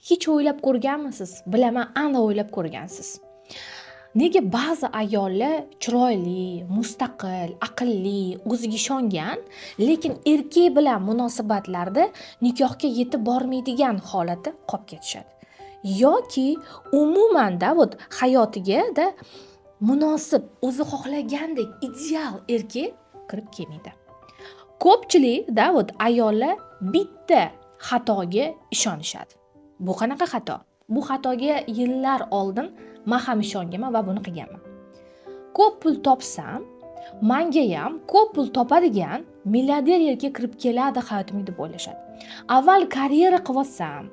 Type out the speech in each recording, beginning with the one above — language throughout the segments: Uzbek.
Hech o'ylab ko'rganmisiz? Bilaman, aniq o'ylab ko'rgansiz. Nega ba'zi ayollar chiroyli, mustaqil, aqlli, o'ziga ishongan, lekin erkak bilan munosabatlarda nikohga yetib bormaydigan holatda qolib ketishadi. Yoki umumanda hayotiga munosib, o'zi xohlagandek ideal erkak kirib kelmaydi. Ko'pchilik ayollar bitta xatoga ishonishadi. Bu qanaqa xato? Bu xatoga yillar oldin men ham ishonganman va buni qilganman. Ko'p pul topsam, menga ham ko'p pul topadigan milliarder erkak kirib keladi hayotimga deb o'ylashadi. Avval karyera qilsam,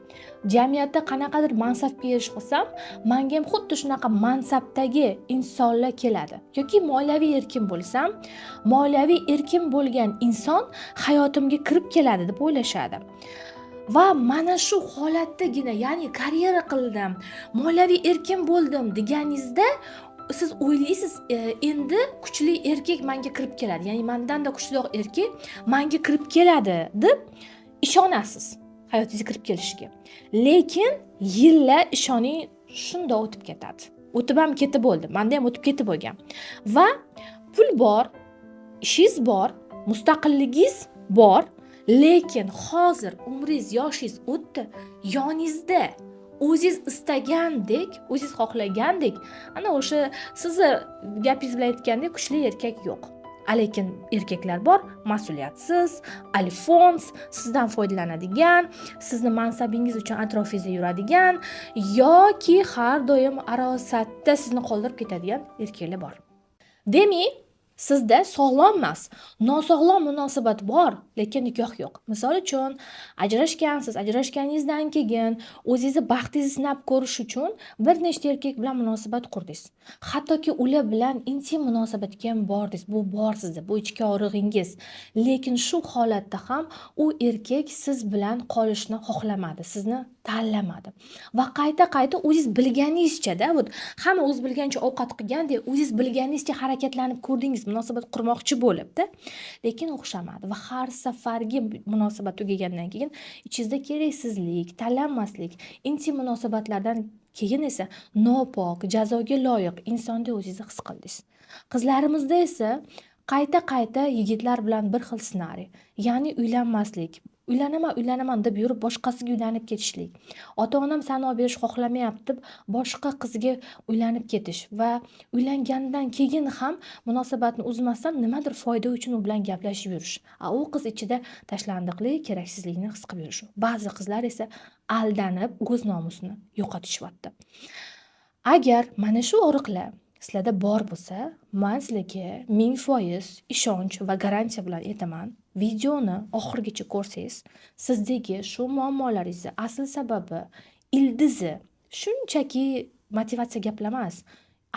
jamiyatda qanaqadir mansabga erishib qolsam, menga ham xuddi shunaqa mansabdagi insonlar keladi. Yoki moliyaviy erkin bo'lsam, moliyaviy erkin bo'lgan inson hayotimga kirib keladi deb o'ylashadi. Va mana shu holatdagina, ya'ni karyera qildim, moliyaviy erkin bo'ldim deganingizda siz o'ylaysiz, endi kuchli erkak menga kirib keladi, ya'ni mendan-da kuchliroq erkak menga kirib keladi deb ishonasiz hayotingizga kirib kelishiga. Lekin yillar ishoning shunday o'tib ketadi. O'tib ham ketib bo'ldi. Menda ham o'tib ketib bo'lgan. Va pul bor, ishingiz bor, mustaqilligingiz bor, lekin hozir umringiz, yoshingiz o'tdi, yoningizda o'zingiz istagandek, o'zingiz xohlagandek, ana o'sha sizni gapingiz bilan aytgandek kuchli erkak yo'q. Lekin erkaklar bor, mas'uliyatsiz, alfons, sizdan foydalanadigan, sizni mansabingiz uchun atrofingizda yuradigan yoki har doim arosatda sizni qoldirib ketadigan erkaklar bor. Demak, sizda sog'lom emas, nosog'lom munosabat bor, lekin nikoh yo'q. Misol uchun, ajrashgansiz, ajrashganingizdan keyin o'zingizni baxtingizni sinab ko'rish uchun bir nechta erkak bilan munosabat qurdingiz. Hattoki ular bilan intim munosabatga ham bordingiz. Bu bor sizda, bu ichki og'rig'ingiz. Lekin shu holatda ham u erkak siz bilan qolishni xohlamadi, sizni tanlamadi. Va qayta o'zingiz bilganingizcha-da, hamma o'z bilganicha ovqat qilgandek, o'zingiz bilganingizcha harakatlanib ko'rdingiz, munosabat qurmoqchi bo'libdi, lekin o'xshamadi. Va har safargi munosabat tugagandan keyin ichingizda keraksizlik, tanlanmaslik, intim munosabatlardan keyin esa nopok, jazoga loyiq insonda o'zingizni his qildingiz. Qizlarimizda esa qayta yigitlar bilan bir xil ssenariy, ya'ni uylanmaslik, uylanaman deb yurib boshqasiga uylanib ketishlik. Ota-onam san'o berish xohlamayapti deb boshqa qizga uylanib ketish va uylangandan keyin ham munosabatni uzmasdan nimadir foyda uchun u bilan gaplashib yurish. U qiz ichida tashlandiqlik, keraksizlikni his qilib yurish. Ba'zi qizlar esa aldanib o'z nomusini yo'qotishyapti. Agar mana shu og'riqlar sizlarda bor bo'lsa, men sizlarga 1000% ishonch va garantiya bilan aytaman, videoni oxirigacha ko'rsangiz, sizdagi shu muammolaringizni asl sababi, ildizi, shunchaki motivatsiya gaplar emas,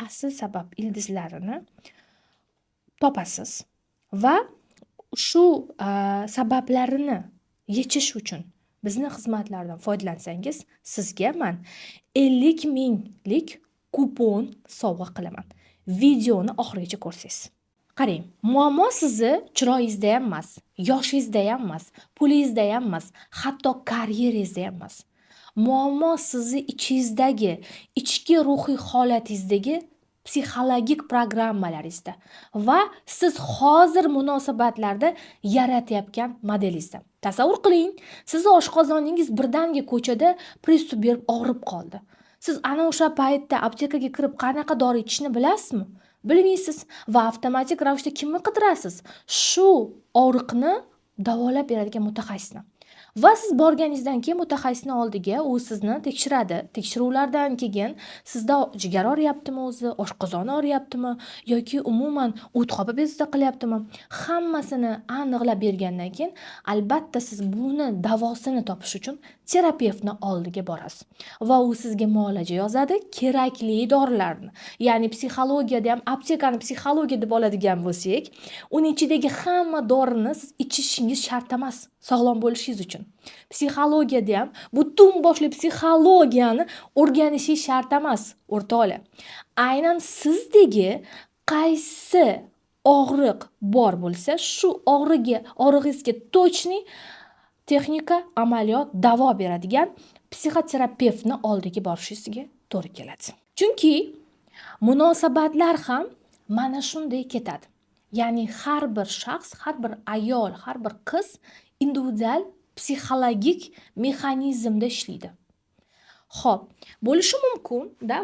asl sabab ildizlarini topasiz va shu sabablarini yechish uchun bizning xizmatlardan foydalansangiz, sizga men 50 minglik kupon sovg'a qilaman. Videoni oxirigacha ko'rsangiz. Qarang, muammo sizni chiroyingizda ham emas, yoshingizda ham emas, pulingizda ham emas, hatto karyerangizda ham emas. Muammo sizni ichingizdagi, ichki ruhiy holatingizdagi psixologik programmalaringizda va siz hozir munosabatlarda yaratayotgan modelingizda. Tasavvur qiling, sizni oshqozoningiz birdaniga ko'chada pриступ berib og'rib qoldi. Siz ana o'sha paytda aptekaga kirib qanaqa dori ichishni bilasizmi? Bilmaysiz va avtomatik ravishda kimni qidirasiz? Shu og'riqni davolab beradigan mutaxassisni. Va siz borganingizdan keyin mutaxassisning oldiga u sizni tekshiradi. Tekshiruvlardan keyin sizda jigar og'riyaptimi o'zi, oshqozon og'riyaptimi yoki umuman o'tqopi bezovta qilyaptimi? Hammasini aniqlab bergandan keyin albatta siz buni davosini topish uchun terapevtni oldiga borasiz. Va u sizga muolaja yozadi, kerakli dorilarni. Ya'ni psixologiyada ham aptekani psixologiya deb oladigan bo'lsak, uning ichidagi hamma dorini siz ichishingiz shart emas sog'lom bo'lishingiz uchun. Psixologiyada ham butun boshli psixologiyani o'rganishingiz shart emas, o'rtoqlar. Aynan sizdagi qaysi og'riq bor bo'lsa, shu og'rig'ingizga точный texnika, amaliyot, davo beradigan psixoterapevtni oldiga borishingizga to'g'ri keladi. Chunki munosabatlar ham mana shunday ketadi. Ya'ni har bir shaxs, har bir ayol, har bir qiz individual psixologik mexanizmda ishlaydi. Xo'p, bo'lishi mumkin-da,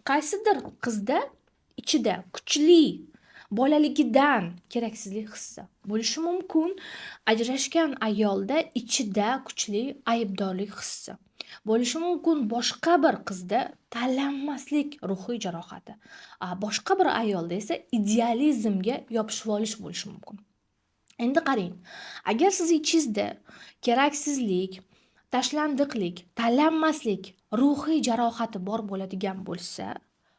qaysidir qizda ichida kuchli bolaligidan keraksizlik hissi bo'lishi mumkin, ajrashgan ayolda ichida kuchli aybdorlik hissi bo'lishi mumkin, boshqa bir qizda tanlanmaslik ruhiy jarohati, boshqa bir ayolda esa idealizmga yopishib olish bo'lishi mumkin. Endi qarang, agar siz ichingizda keraksizlik, tashlandiqlik, tanlanmaslik ruhiy jarohati bor bo'ladigan bo'lsa,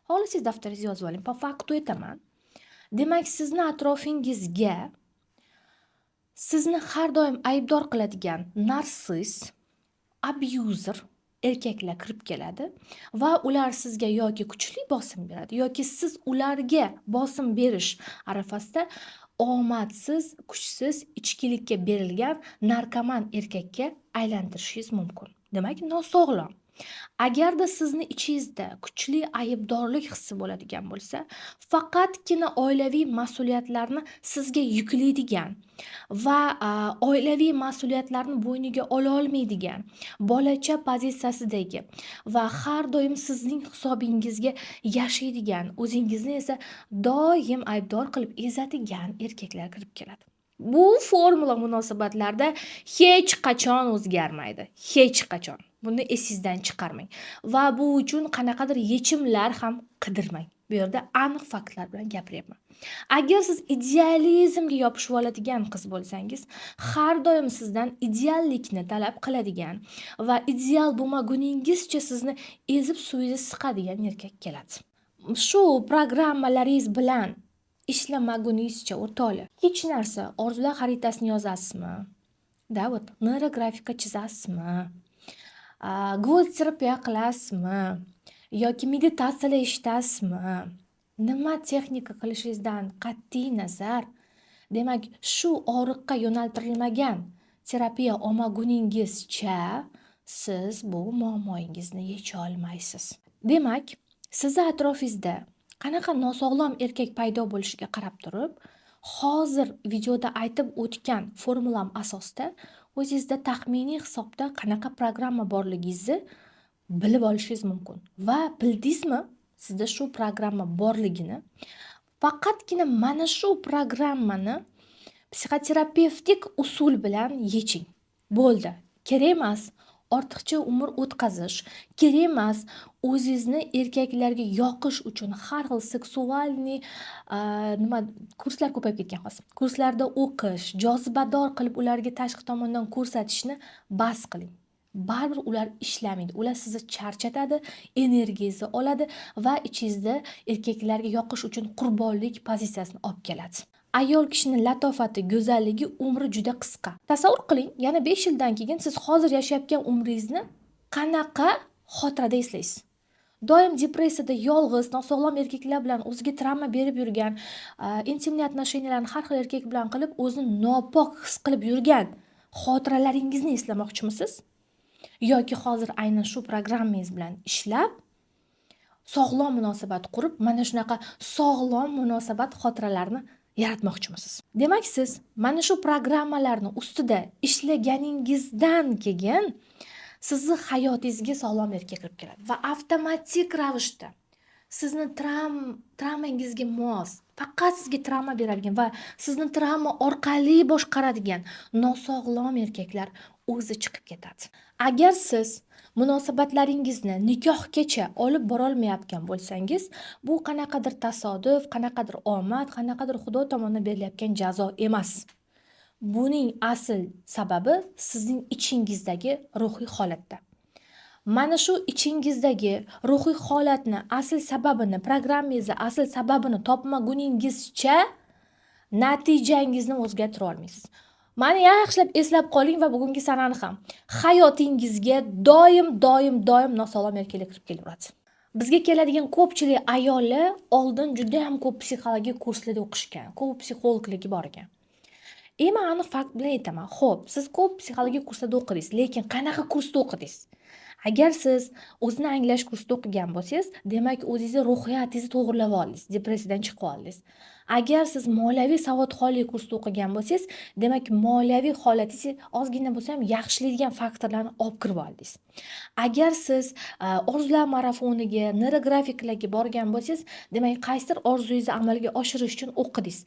xohlasangiz daftaringizga yozib oling, po faktu aytaman. Demak, sizni atrofingizga sizni har doim aybdor qiladigan narsis, abuzer erkaklar kirib keladi va ular sizga yoki kuchli bosim beradi yoki siz ularga bosim berish arafasida omadsiz, kuchsiz, ichkilikka berilgan narkoman erkakka aylantirishingiz mumkin. Demak, nosog'lom. Agarda sizni ichingizda kuchli aybdorlik hissi bo'ladigan bo'lsa, faqatgina oilaviy mas'uliyatlarni sizga yuklaydigan va oilaviy mas'uliyatlarni bo'yniga ola olmaydigan, bolacha pozitsiyasidagi va har doim sizning hisobingizga yashaydigan, o'zingizni esa doim aybdor qilib ezadigan erkaklar kirib keladi. Bu formula munosabatlarda hech qachon o'zgarmaydi. Hech qachon. Buni esingizdan chiqarmang. Va bu uchun qanaqadir yechimlar ham qidirmang. Bu yerda aniq faktlar bilan gapiryapman. Agar siz idealizmga yopishib oladigan qiz bo'lsangiz, har doim sizdan ideallikni talab qiladigan va ideal bo'lmaguningizcha sizni ezib suvini siqadigan erkak keladi. Shu programmalaringiz bilan ishlamaguningizcha o'rtoqlar, hech narsa, orzular xaritasini yozasizmi? Neurografika chizasizmi? Gvoz terapiya qilasizmi? Yoki meditatsiyalar eshitasizmi? Nima texnika qilishingizdan qat'iy nazar, demak, shu og'riqqa yo'naltirilmagan terapiya olmaguningizcha siz bu muammoingizni yecha olmaysiz. Demak, sizni atrofingizda qanaqa nosog'lom erkak paydo bo'lishiga qarab turib, hozir videoda aytib o'tgan formulam asosida o'zingizda taxminiy hisobda qanaqa programma borligingizni bilib olishingiz mumkin. Va bildingizmi, sizda shu programma borligini, faqatgina mana shu programmani psixoterapevtik usul bilan yeching. Bo'ldi. Kerak emas ortiqcha umr o'tkazish, kerak emas o'zingizni erkaklarga yoqish uchun har xil seksualniy kurslar ko'payib ketgan hozir. Kurslarda o'qish, jozibador qilib ularga tashqi tomondan ko'rsatishni bas qiling. Baribir ular ishlamaydi. Ular sizni charchatadi, energiyangizni oladi va ichingizda erkaklarga yoqish uchun qurbonlik pozitsiyasini olib keladi. Ayol kishining latofati, go'zalligi umri juda qisqa. Tasavvur qiling, yana 5 yildan keyin siz hozir yashayotgan umringizni qanaqa xotirada eslaysiz? Doim depressiyada, yolg'iz, nosog'lom erkaklar bilan o'ziga travma berib yurgan, intimniy отношенияларni har xil erkak bilan qilib, o'zini nopok his qilib yurgan xotiralaringizni eslamoqchimisiz? Yoki hozir aynan shu programmangiz bilan ishlab, sog'lom munosabat qurib, mana shunaqa sog'lom munosabat xotiralarini yaratmoqchimisiz? Demak, siz mana shu programmalarni ustida ishlaganingizdan keyin sizni hayotingizga sog'lom erkak kirib keladi va avtomatik ravishda sizni travmangizga mos, faqat sizga travma beradigan va sizni travma orqali boshqaradigan nosog'lom erkaklar o'zi chiqib ketadi. Agar siz munosabatlaringizni nikohgacha olib bora olmayotgan bo'lsangiz, bu qanaqadir tasodif, qanaqadir omad, qanaqadir Xudo tomonidan berilayotgan jazo emas. Buning asl sababi sizning ichingizdagi ruhiy holatda. Mana shu ichingizdagi ruhiy holatni asl sababini, programmangizni asl sababini topmaguningizcha natijangizni o'zgartira olmaysiz. Mani yaxshilab eslab qoling va bugungi sanani ham. Hayotingizga doim nosog'lom erkaklar kirib kelaveradi. Bizga keladigan ko'pchilik ayollar oldin juda ham ko'p psixologik kurslarda o'qishgan, ko'p psixologlarga borgan. Men aniq fakt bilan aytaman. Xo'p, siz ko'p psixologik kurslarda o'qidingiz, lekin qanaqa kursda o'qidingiz? Agar siz o'zini anglash kursida o'qigan bo'lsangiz, demak o'zingizni ruhiyatingizni to'g'irlab oldingiz, depressiyadan chiqib oldingiz. Agar siz moliyaviy savodxonlik kursida o'qigan bo'lsangiz, demak moliyaviy holatingizni ozgina bo'lsa ham yaxshilaydigan faktorlarni olib kirib oldingiz. Agar siz orzular marafoniga, neurografiklarga borgan bo'lsangiz, demak qaysidir orzungizni amalga oshirish uchun o'qidingiz.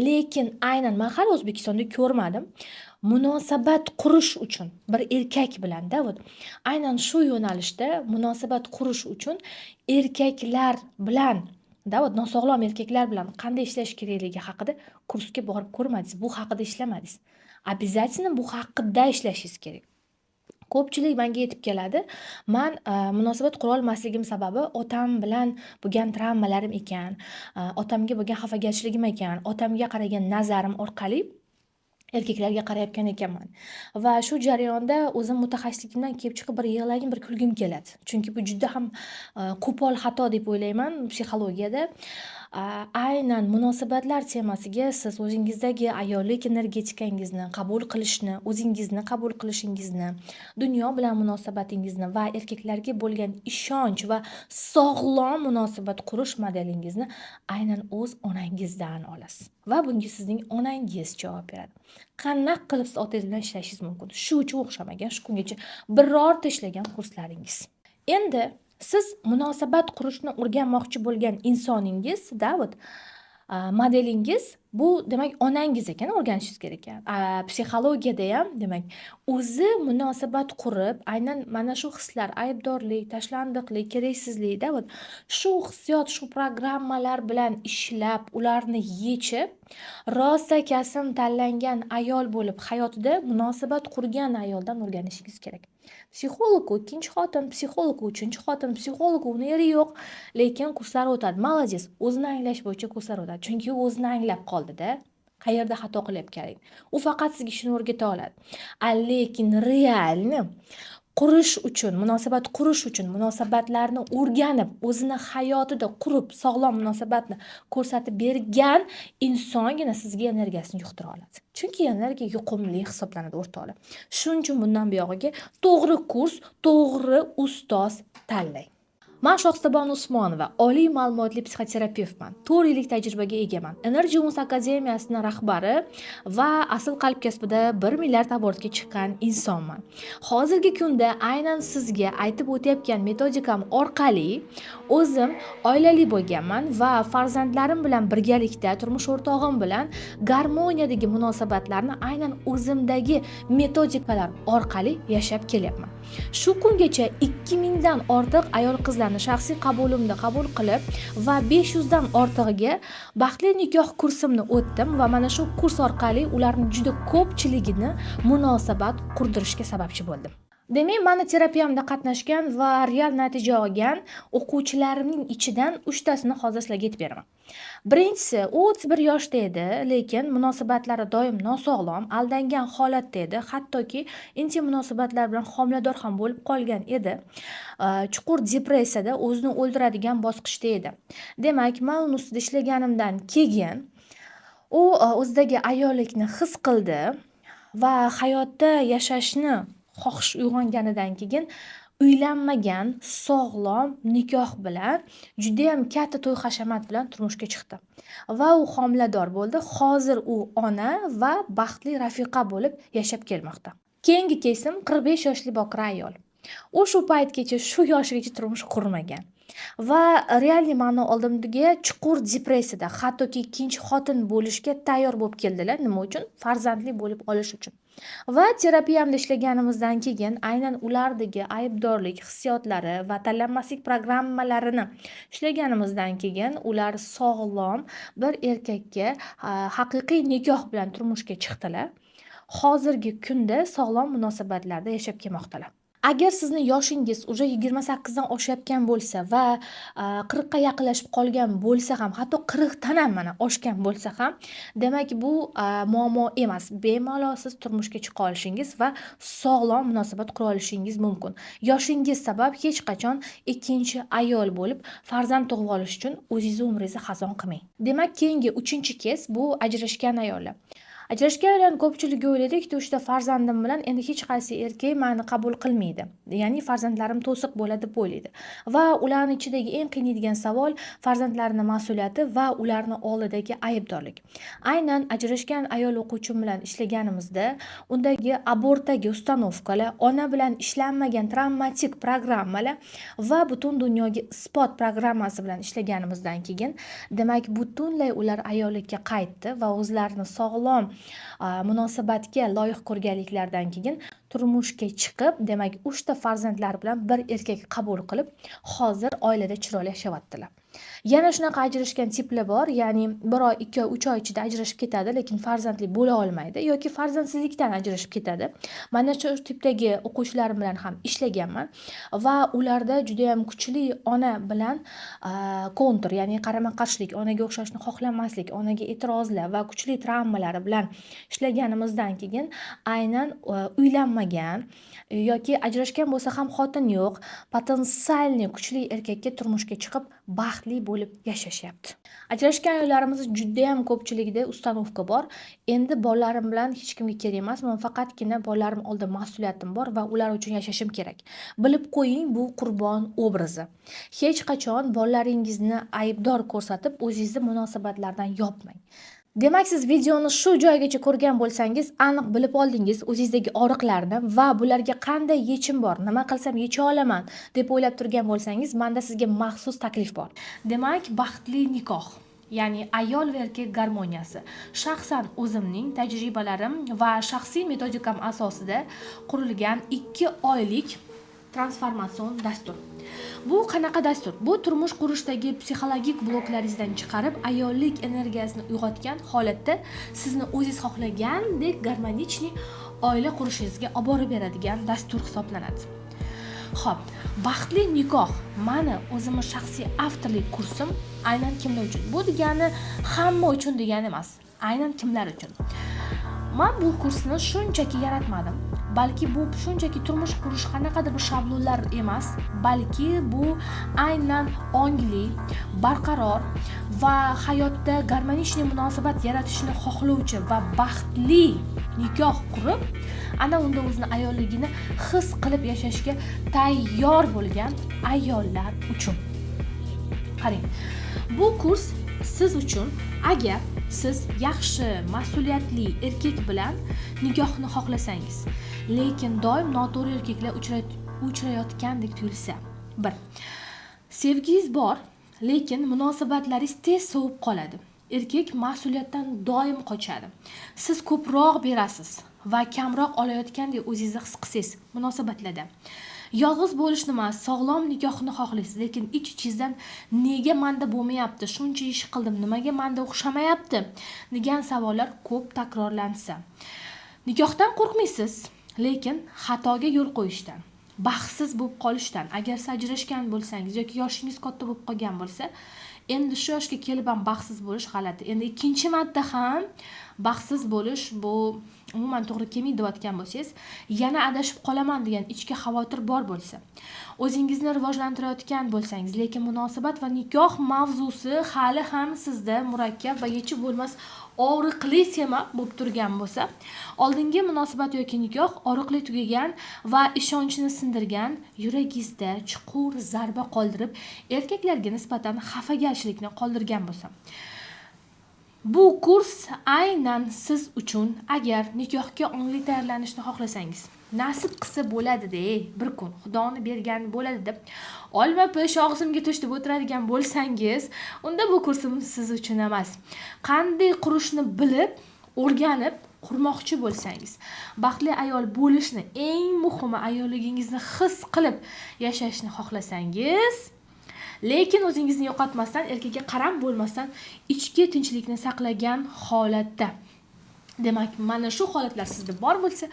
Lekin aynan men hali O'zbekistonda ko'rmadim. Munosabat qurish uchun bir erkak bilan-da, aynan shu yo'nalishda munosabat qurish uchun erkaklar bilan nosog'lom erkaklar bilan qanday ishlash kerakligi haqida kursga borib ko'rmadingiz, bu haqida ishlamadingiz. Обязательно bu haqida ishlashingiz kerak. Ko'pchilik menga yetib keladi. Men munosabat qura olmasligim sababi otam bilan bo'lgan travmalarim ekan, otamga bo'lgan xafagarchiligim ekan, otamga qaragan nazarim orqali erkaklarga qarayotgan ekanman. Va shu jarayonda o'zim mutaxassisligimdan kelib chiqib bir yig'lagim, bir kulgim keladi. Chunki bu juda ham qo'pol xato deb o'ylayman psixologiyada. Aynan munosabatlar temasiga siz o'zingizdagi ayollik energetikangizni qabul qilishni, o'zingizni qabul qilishingizni, dunyo bilan munosabatingizni va erkaklarga bo'lgan ishonch va sog'lom munosabat qurish modelingizni aynan o'z onangizdan olasiz. Va bunga sizning onangiz javob beradi. Qanday qilib siz otangiz bilan ishlashingiz mumkin? Shu uchun o'xshamagan, shu kungacha birorta ishlagan kurslaringiz. Endi siz munosabat qurishni o'rganmoqchi bo'lgan insoningiz, modelingiz bu demak onangiz ekan, o'rganishingiz kerak ekan. Psixologiyada ham demak o'zi munosabat qurib, aynan mana shu hislar, aybdorlik, tashlandiqlik, keraksizlik, shu hissiyot, shu programmalar bilan ishlab, ularni yechib, rostakasam tanlangan ayol bo'lib hayotida munosabat qurgan ayoldan o'rganishingiz kerak. Psixolog ikkinchi xotin, psixolog uchinchi xotin, psixolog uni eri yo'q, lekin kurslar o'tadi. Молодец, o'zini anglash bo'yicha kurslar o'tadi. Chunki u o'zini anglab qoldi-da. Qayerda xato qilyapganligini. U faqat sizga shuni o'rgata oladi. Lekin realni qurish uchun, munosabat qurish uchun munosabatlarni o'rganib, o'zini hayotida qurib, sog'lom munosabatni ko'rsatib bergan insongina sizga energiyasini yuqtira oladi. Chunki energiya yuqumli hisoblanadi o'rtoqlar. Shuning uchun bundan buyog'iga to'g'ri kurs, to'g'ri ustoz tanlang. Men Shohstabon Usmonova, oliy ma'lumotli psixoterapevtman. 4 yillik tajribaga egaman. Energy Wings akademiyasining rahbari va asl qalb kasbida 1 milliard abortga chiqqan insonman. Hozirgi kunda aynan sizga aytib o'tayotgan metodikam orqali o'zim oilali bo'lganman va farzandlarim bilan birgalikda, turmush o'rtog'im bilan garmoniyadagi munosabatlarni aynan o'zimdagi metodikalar orqali yashab kelyapman. Shu kungacha 2000 dan ortiq ayol qizlarni shaxsiy qabulimda qabul qilib va 500 dan ortig'iga baxtli nikoh kursimni o'tdim va mana shu kurs orqali ularning juda ko'pchiligini munosabat qurdirishga sababchi bo'ldim. Demak, meni terapiyamda qatnashgan va real natija olgan o'quvchilarimning ichidan 3 tasini hozir sizlarga aytib beraman. Birinchisi, u 31 yoshda edi, lekin munosabatlari doim nosog'lom, aldangan holatda edi, hattoki intim munosabatlar bilan homilador ham bo'lib qolgan edi. Chuqur depressiyada o'zini o'ldiradigan bosqichda edi. Demak, men uni ustida ishlaganimdan keyin u o'zidagi ayollikni his qildi va hayotda yashashni xohish uyg'onganidan keyin uylanmagan, sog'lom nikoh bilan juda ham katta to'y hashamat bilan turmushga chiqdi. Va u homilador bo'ldi. Hozir u ona va baxtli rafiqa bo'lib yashab kelmoqda. Keyingi kesim 45 yoshli bokira ayol. U shu paytgacha, shu yoshigacha turmush qurmagan. Va realni ma'no oldimga chuqur depressiyada, hattoki ikkinchi xotin bo'lishga tayyor bo'lib keldilar. Nima uchun? Farzandli bo'lib olish uchun. Va terapiyamda ishlaganimizdan keyin aynan ulardagi aybdorlik hissiyotlari va tanlanmaslik programmalarini ishlaganimizdan keyin ular sog'lom bir erkakka haqiqiy nikoh bilan turmushga chiqdilar. Hozirgi kunda sog'lom munosabatlarda yashab kelmoqdalar. Agar sizni yoshingiz уже 28 dan oshayotgan bo'lsa va 40 ga yaqinlashib qolgan bo'lsa ham, hatto 40 dan ham mana oshgan bo'lsa ham, demak bu muammo emas. Bemalol siz turmushga chiqa olishingiz va sog'lom munosabat qura olishingiz mumkin. Yoshingiz sabab hech qachon ikkinchi ayol bo'lib farzand tug'ib olish uchun o'zingizni umringizni xazon qilmang. Demak, keyingi 3-chi kes bu ajrashgan ayollar. Ajrashgan ayollarning ko'pchiligi o'ylaydiki, to'shda farzandim bilan endi hech qaysi erkak meni qabul qilmaydi. Ya'ni farzandlarim to'siq bo'ladi deb o'ylaydi. Va ularning ichidagi eng qiynaydigan savol farzandlarining mas'uliyati va ularning oldidagi aybdorlik. Aynan ajrashgan ayol o'quvchim bilan ishlaganimizda undagi abortdagi ustanovkalar, ona bilan ishlanmagan travmatik programmalar va butun dunyoga isbot programmasi bilan ishlaganimizdan keyin demak butunlay ular ayollikka qaytdi va o'zlarini sog'lom munosabatga loyiq ko'rganliklaridan keyin turmushga chiqib, demak 3 ta farzandlari bilan bir erkak qabul qilib, hozir oilada chiroyli yashayaptilar. Yana shunaqa ajrashgan tiplar bor, ya'ni 1 oy, 2 oy, 3 oy ichida ajrashib ketadi, lekin farzandli bo'la olmaydi yoki farzandsizlikdan ajrashib ketadi. Mana shu tipdagi o'quvchilarim bilan ham ishlaganman va ularda juda ham kuchli ona bilan kontur, ya'ni qarama-qarshilik, onaga o'xshashni xohlamaslik, onaga e'tirozlar va kuchli travmalari bilan ishlaganimizdan keyin aynan uylanmagan yoki ajrashgan bo'lsa ham xotin yo'q, potensialni kuchli erkakka turmushga chiqib baxtli bo'lib yashashyapti. Ajrashgan ayollarimiz juda ham ko'pchiligida ustanovka bor. Endi bolalarim bilan hech kimga kerak emas, men faqatgina bolalarim oldida mas'uliyatim bor va ular uchun yashashim kerak. Bilib qo'ying, bu qurbon obrazi. Hech qachon bolalaringizni aybdor ko'rsatib, o'zingizni munosabatlardan yopmang. Demak, siz videoni shu joygacha ko'rgan bo'lsangiz, aniq bilib oldingiz o'zingizdagi og'riqlarni va bularga qanday yechim bor, nima qilsam yecha olaman deb o'ylab turgan bo'lsangiz, menda sizga maxsus taklif bor. Demak, baxtli nikoh, ya'ni ayol va erkak garmoniyasi. Shaxsan o'zimning tajribalarim va shaxsiy metodikam asosida qurilgan 2 oylik transformatsion dastur. Bu qanaqa dastur? Bu turmush qurishdagi psixologik bloklaringizdan chiqarib, ayollik energiyasini uyg'otgan holatda sizni o'zingiz xohlagandek garmonichniy oila qurishingizga olib borib beradigan dastur hisoblanadi. Xo'p, baxtli nikoh mani o'zimning shaxsiy avtorlik kursim aynan kimlar uchun? Bu degani hamma uchun degani emas. Aynan kimlar uchun? Men bu kursni shunchaki yaratmadim. Balki bu shunchaki turmush qurish qanaqadir bir shablonlar emas, balki bu aynan ongli, barqaror va hayotda garmonishniy munosabat yaratishni xohlovchi va baxtli nikoh qurib, ana unda o'zini ayolligini his qilib yashashga tayyor bo'lgan ayollar uchun. Qarang, bu kurs siz uchun agar siz yaxshi, mas'uliyatli erkak bilan nikohni xohlasangiz, lekin doim noto'g'ri erkaklar uchrayotgandek tuyulsa. 1. Sevgingiz bor, lekin munosabatlaringiz tez sovib qoladi. Erkak mas'uliyatdan doim qochadi. Siz ko'proq berasiz va kamroq olayotgandek o'zingizni his qilsangiz munosabatlarda. Yolg'iz bo'lishni emas, sog'lom nikohni xohlaysiz, lekin ich-ichingizdan nega menda bo'lmayapti, shuncha ish qildim, nimaga menda o'xshamayapti degan savollar ko'p takrorlansa. Nikohdan qo'rqmaysiz, lekin xatoga yo'l qo'yishdan, baxtsiz bo'lib qolishdan, agar siz ajrashgan bo'lsangiz yoki yoshingiz katta bo'lib qolgan bo'lsa, endi shu yoshga kelib ham baxtsiz bo'lish g'alati. Endi ikkinchi marta ham baxtsiz bo'lish bu umuman to'g'ri kelmaydi deyotgan bo'lsangiz, yana adashib qolaman degan ichki xavotir bor bo'lsa, o'zingizni rivojlantirayotgan bo'lsangiz, lekin munosabat va nikoh mavzusi hali ham sizda murakkab va yechib bo'lmas og'riqli tema bo'lib turgan bo'lsa, oldingi munosabat yoki nikoh og'riqli tugagan va ishonchni sindirgan, yuragingizda chuqur zarba qoldirib, erkaklarga nisbatan xafagarchilikni qoldirgan bo'lsa, bu kurs aynan siz uchun. Agar nikohga ongli tayyorlanishni xohlasangiz, nasib qilsa bo'ladi-da, bir kun Xudoning bergani bo'ladi deb olma pish og'zimga tush deb o'tiradigan bo'lsangiz, unda bu kursim siz uchun emas. Qanday qurishni bilib, o'rganib qurmoqchi bo'lsangiz, baxtli ayol bo'lishni, eng muhimi ayolligingizni his qilib yashashni xohlasangiz, lekin o'zingizni yo'qotmasdan, erkakka qaram bo'lmasdan, ichki tinchlikni saqlagan holatda. Demak, mana shu holatlar sizda bor bo'lsa,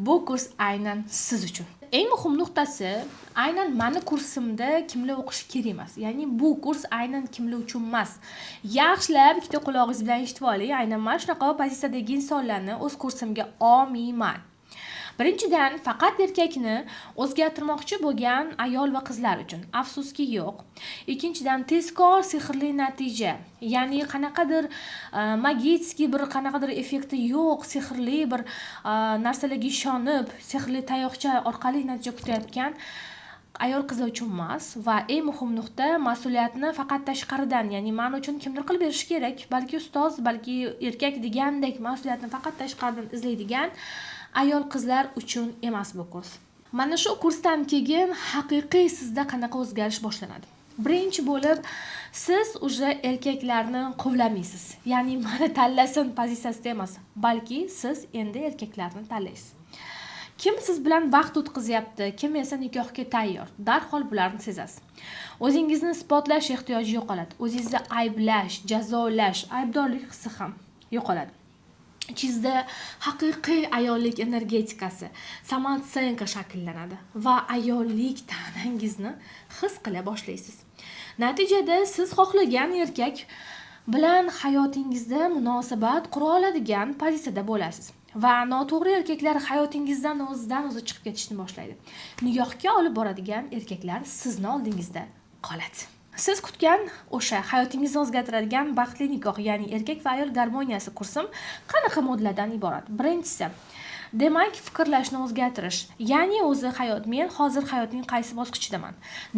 bu kurs aynan siz uchun. Eng muhim nuqtasi, aynan mani kursimda kimlar o'qishi kerak emas. Ya'ni bu kurs aynan kimlar uchun emas. Yaxshilab ikkita quloqingiz bilan eshitib oling. Aynan mana shunaqa pozitsiyadagi insonlarni o'z kursimga olmayman. Birinchidan, faqat erkakni o'zgartirmoqchi bo'lgan ayol va qizlar uchun. Afsuski yo'q. Ikkinchidan, tezkor sehrli natija. Ya'ni qanaqadir magitskiy bir qanaqadir effekti yo'q, sehrli bir narsalarga ishonib, sehrli tayoqcha orqali natija kutayotgan ayol qizlar uchun emas va eng muhim nuqta, mas'uliyatni faqat tashqaridan, ya'ni men uchun kimdir qilib berish kerak, balki ustoz, balki erkak degandek mas'uliyatni faqat tashqaridan izlaydigan ayol qizlar uchun emas bu kurs. Mana shu kursdan keyin haqiqiy sizda qanaqa o'zgarish boshlanadi. Birinchi bo'lib, siz уже erkaklarni qovlamaysiz. Ya'ni meni tanlasin pozitsiyasida emas, balki siz endi erkaklarni tanlaysiz. Kim siz bilan vaqt o'tkazyapti, kim esa nikohga tayyor. Darhol bularni sezasiz. O'zingizni isbotlash ehtiyoji yo'qoladi. O'zingizni ayblash, jazolash, aybdorlik hissi ham yo'qoladi. Ichingizda haqiqiy ayollik energetikasi, samootsenka shakllanadi va ayollik ta'nangizni his qila boshlaysiz. Natijada siz xohlagan erkak bilan hayotingizda munosabat qura oladigan pozitsiyada bo'lasiz. Va noto'g'ri erkaklar hayotingizdan o'zidan o'zi chiqib ketishni boshlaydi. Nigohga olib boradigan erkaklar sizni oldingizda qoladi. Siz kutgan o'sha hayotingizni o'zgartiradigan baxtli nikoh, ya'ni erkak va ayol garmoniyasi kursim qanaqa modullardan iborat? Birinchisi, demak, fikrlashni o'zgartirish. Ya'ni o'zi hayot, men hozir hayotning qaysi bosqichidaman?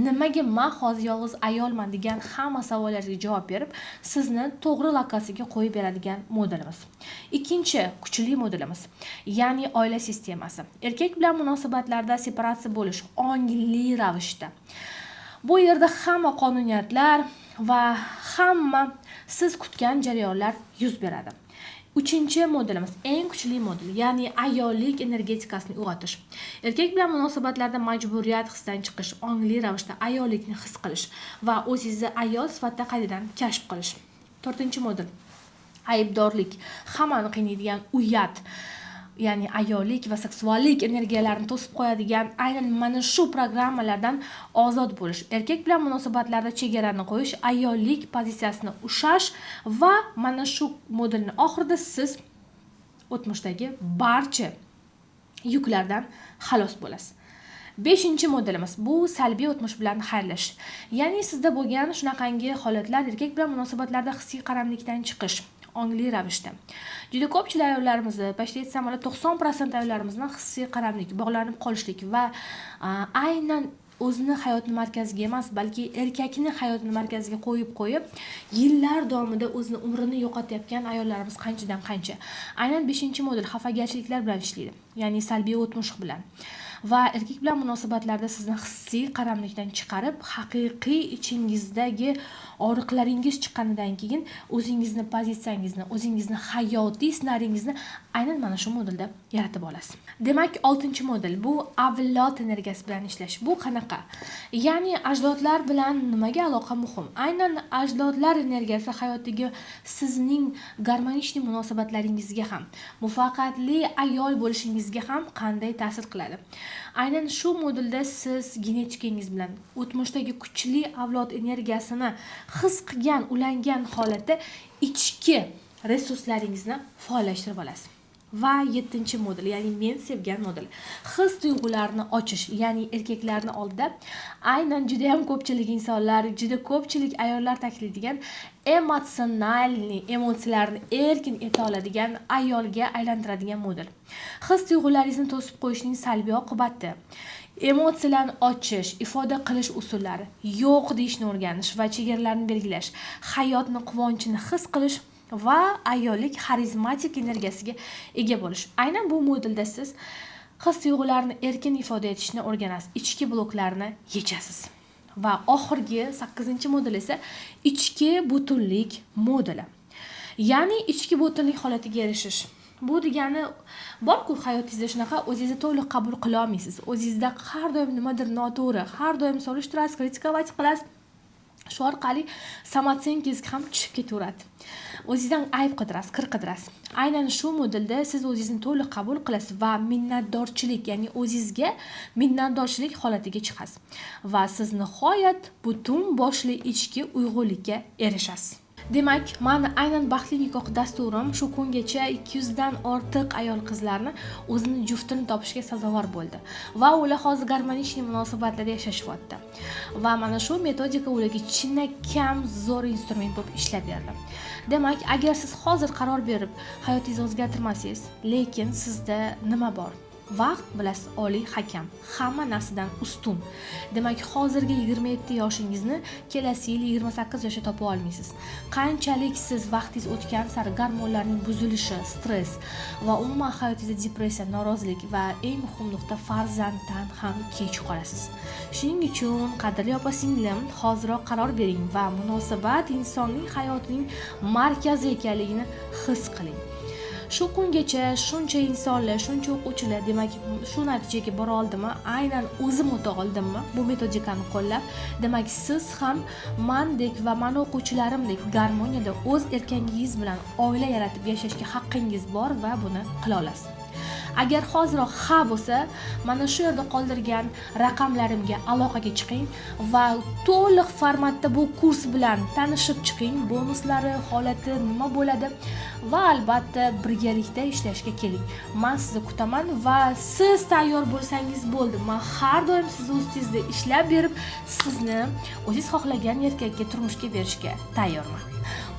Nimaga men hozir yolg'iz ayolman degan hamma savollarga javob berib, sizni to'g'ri lokatsiyaga qo'yib beradigan modulimiz. Ikkinchi kuchli modulimiz, ya'ni oila sistemasi. Erkak bilan munosabatlarda separatsiya bo'lish ongli ravishda. Bu yerda hamma qonuniyatlar va hamma siz kutgan jarayonlar yuz beradi. Uchinchi modulimiz eng kuchli modul, ya'ni ayollik energetikasini uyg'otish. Erkak bilan munosabatlarda majburiyat hisdan chiqish, ongli ravishda ayollikni his qilish va o'zingizni ayol sifatida qaytadan kashf qilish. To'rtinchi modul aybdorlik, hammani qiynaydigan uyat, ya'ni ayollik va seksuallik energiyalarini to'sib qo'yadigan aynan mana shu programmalardan ozod bo'lish. Erkak bilan munosabatlarda chegarani qo'yish, ayollik pozitsiyasini ushlash va mana shu modulning oxirida siz o'tmishdagi barcha yuklardan xalos bo'lasiz. Beshinchi modulimiz bu salbiy o'tmish bilan xayrlashish. Ya'ni sizda bo'lgan shunaqangi holatlar, erkak bilan munosabatlarda hissiy qaramlikdan chiqish, ongli ravishda. Juda ko'pchilik ayollarimizni, почти aytsam 90% ayollarimizni hissiy qaramlik, bog'lanib qolishlik va aynan o'zini hayotni markaziga emas, balki erkakni hayotini markaziga qo'yib yillar davomida o'zini umrini yo'qotayotgan ayollarimiz qanchadan qancha. Aynan 5-modul xafagarchiliklar bilan ishlaydi, ya'ni salbiy o'tmish bilan. Va erkak bilan munosabatlarda sizni hissiy qaramlikdan chiqarib, haqiqiy ichingizdagi og'riqlaringiz chiqqanidan keyin o'zingizni pozitsiyangizni, o'zingizni hayotiy ssenariyingizni aynan mana shu modulda yaratib olasiz. Demak, 6-modul bu avlod energiyasi bilan ishlash. Bu qanaqa? Ya'ni ajdodlar bilan nimaga aloqa muhim? Aynan ajdodlar energiyasi hayotdagi sizning garmonishli munosabatlaringizga ham, muvaffaqiyatli ayol bo'lishingizga ham qanday ta'sir qiladi? Aynan shu modulda siz genetikangiz bilan o'tmishdagi kuchli avlod energiyasini his qilgan, ulangan holatda ichki resurslaringizni faollashtirib olasiz. Va 7-modul, ya'ni men sevgan modul. His tuyg'ularni ochish, ya'ni erkaklarni oldida aynan juda ham ko'pchilik insonlar, juda ko'pchilik ayollar taklaydigan emotsionalni, emotsiyalarni erkin eta oladigan ayolga aylantiradigan modul. His tuyg'ularingizni to'sib qo'yishning salbiy oqibati, emotsiyalarni ochish, ifoda qilish usullari, yo'q deyishni o'rganish va chegaralarni belgilash, hayotni quvonchini his qilish va ayollik xarizmatik energiyasiga ega bo'lish. Aynan bu modulda siz his tuyg'ularini erkin ifoda etishni o'rganasiz, ichki bloklarni yechasiz. Va oxirgi 8-modul esa ichki butunlik moduli. Ya'ni ichki butunlik holatiga erishish. Bu degani borku hayotingizda shunaqa o'zingizni to'liq qabul qila olmaysiz. O'zingizda har doim nimadir noto'g'ri, har doim solishtirasiz, kritikovat qilasiz. Shu orqali samootsenkangiz ham tushib ketaveradi. O'zingizdan ayb qidirasiz, kir qidirasiz. Aynan shu modulda siz o'zingizni to'liq qabul qilasiz va minnatdorchilik, ya'ni o'zingizga minnatdorchilik holatiga chiqasiz va siz nihoyat butun boshli ichki uyg'unlikka erishasiz. Demak, mani aynan baxtli nikoh dasturim shu kungacha 200 dan ortiq ayol qizlarni o'zini juftini topishga sazovor bo'ldi va ular hozir garmonishli munosabatlarda yashashyapti. Va mana shu metodika ularga chinakam zo'r instrument bo'lib ishlab berdi. Demak, agar siz hozir qaror berib hayotingizni o'zgartirmasangiz, lekin sizda nima bor? Vaqt bilasiz, oliy hakam, hamma narsadan ustun. Demak, hozirgi 27 yoshingizni kelasi yil 28 yoshga topa olmaysiz. Qanchalik siz vaqtingiz o'tgan sari gormonlarning buzilishi, stress va umuman hayotingizda depressiya, norozilik va eng muhim nuqta farzanddan ham kech qolasiz. Shuning uchun, qadrli opa-singlim, hoziroq qaror bering va munosabat insonning hayotining markazi ekanligini his qiling. Shu kungacha shuncha insonlar, shuncha o'quvchilar, demak, shu natijaga bora oldimmi? Aynan o'zim o'ta oldimmi? Bu metodikani qo'llab, demak, siz ham mendek va men o'quvchilarimdek garmoniyada o'z erkinligingiz bilan oila yaratib yashashga haqqingiz bor va buni qila olasiz. Agar hoziroq ha bo'lsa, mana shu yerda qoldirgan raqamlarimga aloqaga chiqing va to'liq formatda bu kurs bilan tanishib chiqing. Bonuslari, holati nima bo'ladi va albatta birgalikda ishlashga keling. Men sizni kutaman va siz tayyor bo'lsangiz bo'ldi. Men har doim siz ustingizda ishlab berib, sizni o'zingiz xohlagan erkakka turmushga berishga tayyorman.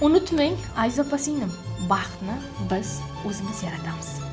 Unutmang, aziz opa-singlim, baxtni biz o'zimiz yaratamiz.